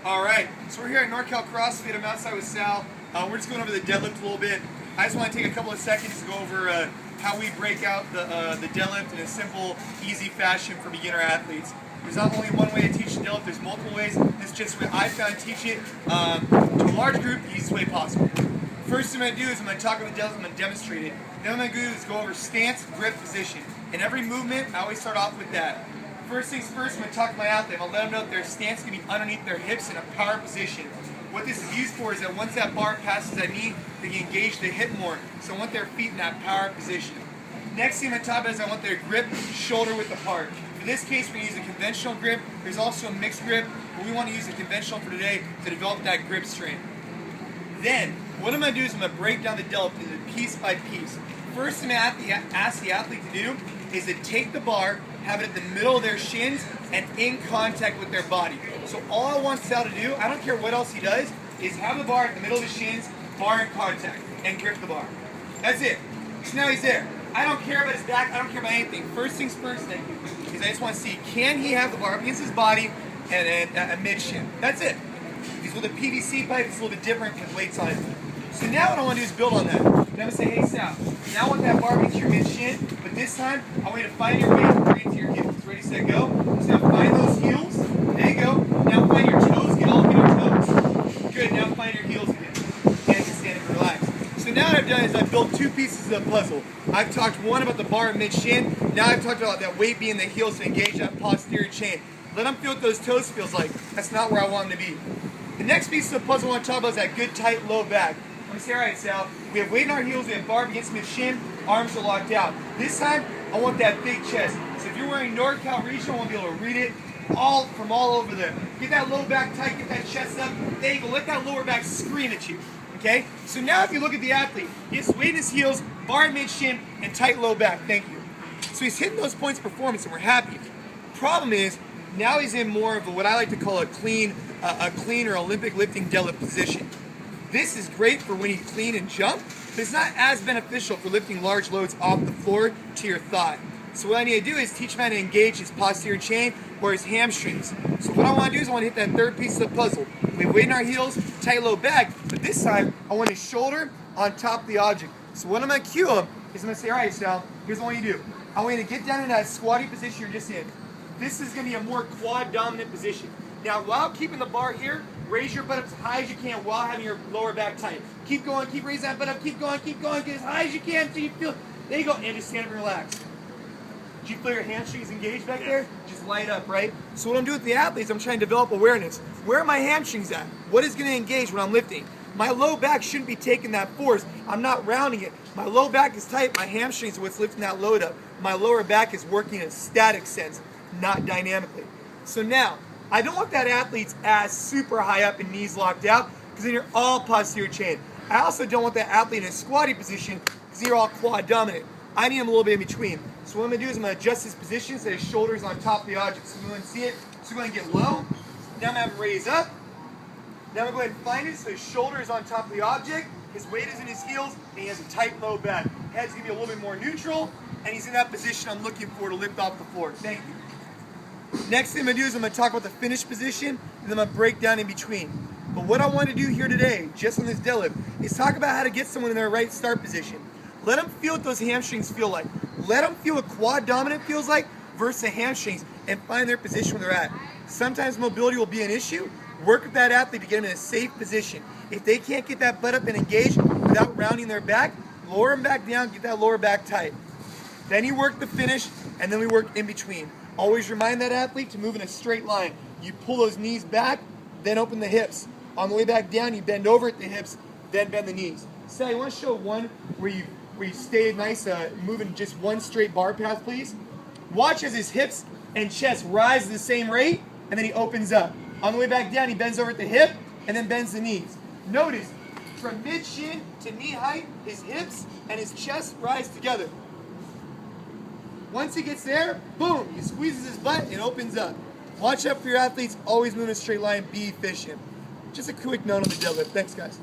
All right, so we're here at NorCal CrossFit. I'm outside with Sal. We're just going over the deadlift a little bit. I just want to take a couple of seconds to go over how we break out the deadlift in a simple, easy fashion for beginner athletes. There's not only one way to teach the deadlift, there's multiple ways. This is just what I found to teach it to a large group the easiest way possible. First thing I'm going to do is I'm going to talk about the deadlift, I'm going to demonstrate it. Then what I'm going to do is go over stance, grip, position. In every movement, I always start off with that. First things first, I'm going to talk to my athlete. I'm going to let them know that their stance can be underneath their hips in a power position. What this is used for is that once that bar passes that knee, they can engage the hip more. So I want their feet in that power position. Next thing I'm going to talk about is I want their grip shoulder width apart. For this case, we're going to use a conventional grip. There's also a mixed grip, but we want to use a conventional for today to develop that grip strength. Then, what I'm going to do is I'm going to break down the deadlift into piece by piece. First thing I'm going to ask the athlete to do is to take the bar, have it at the middle of their shins and in contact with their body. So all I want Sal to do, I don't care what else he does, is have the bar at the middle of his shins, bar in contact, and grip the bar. That's it. So now he's there. I don't care about his back, I don't care about anything. First things first, thank you, is I just want to see, can he have the bar up against his body and a mid-shin? That's it. If he's with a PVC pipe, it's a little bit different because weight's on it. So now what I want to do is build on that. Then I'm going to say, hey Sal, now I want that bar against your mid-shin, but this time I want you to find your weight and bring it to your heels. Ready, set, go. So now find those heels. There you go. Now find your toes. Get all of your toes. Good. Now find your heels again. And you can stand and relax. So now what I've done is I've built two pieces of the puzzle. I've talked one about the bar at mid-shin. Now I've talked about that weight being the heels to engage that posterior chain. Let them feel what those toes feels like. That's not where I want them to be. The next piece of the puzzle I want to talk about is that good tight low back. I'm going to say, all right, Sal, we have weight in our heels, we have bar against mid-shin, arms are locked out. This time, I want that big chest. So if you're wearing NorCal Regional, I want to be able to read it from all over there. Get that low back tight, get that chest up. There you go, let that lower back scream at you. Okay? So now if you look at the athlete, he has weight in his heels, bar at mid-shin, and tight low back. Thank you. So he's hitting those points of performance, and we're happy. Problem is, now he's in more of what I like to call a clean or Olympic lifting deadlift position. This is great for when you clean and jump, but it's not as beneficial for lifting large loads off the floor to your thigh. So what I need to do is teach him how to engage his posterior chain or his hamstrings. So what I want to do is I want to hit that third piece of the puzzle. We have weight in our heels, tight low back, but this time I want his shoulder on top of the object. So what I'm going to cue him is I'm going to say, all right, Sal, here's what I want you to do. I want you to get down in that squatty position you're just in. This is going to be a more quad dominant position. Now while keeping the bar here, raise your butt up as high as you can while having your lower back tight. Keep going, keep raising that butt up, keep going, get as high as you can until you feel, there you go, and just stand up and relax. Did you feel your hamstrings engaged back there? Just light up, right? So what I'm doing with the athletes, I'm trying to develop awareness. Where are my hamstrings at? What is going to engage when I'm lifting? My low back shouldn't be taking that force. I'm not rounding it. My low back is tight, my hamstrings are what's lifting that load up. My lower back is working in a static sense, not dynamically. So now, I don't want that athlete's ass super high up and knees locked out because then you're all posterior chain. I also don't want that athlete in a squatty position because you're all quad dominant. I need him a little bit in between. So what I'm going to do is I'm going to adjust his position so his shoulder's on top of the object. So we're going to see it. So we're going to get low. Now I'm going to have him raise up. Now I'm going to go ahead and find it so his shoulder is on top of the object. His weight is in his heels and he has a tight low back. Head's going to be a little bit more neutral and he's in that position I'm looking for to lift off the floor. Thank you. Next thing I'm going to do is I'm going to talk about the finish position, and then I'm going to break down in between. But what I want to do here today, just on this deadlift, is talk about how to get someone in their right start position. Let them feel what those hamstrings feel like. Let them feel what quad dominant feels like versus the hamstrings and find their position where they're at. Sometimes mobility will be an issue. Work with that athlete to get them in a safe position. If they can't get that butt up and engage without rounding their back, lower them back down, get that lower back tight. Then you work the finish, and then we work in between. Always remind that athlete to move in a straight line. You pull those knees back, then open the hips. On the way back down, you bend over at the hips, then bend the knees. Sal, you want to show one where you stay nice, moving just one straight bar path, please? Watch as his hips and chest rise at the same rate, and then he opens up. On the way back down, he bends over at the hip, and then bends the knees. Notice, from mid-shin to knee height, his hips and his chest rise together. Once he gets there, boom, he squeezes his butt and opens up. Watch out for your athletes, always move in a straight line, be efficient. Just a quick note on the deadlift. Thanks, guys.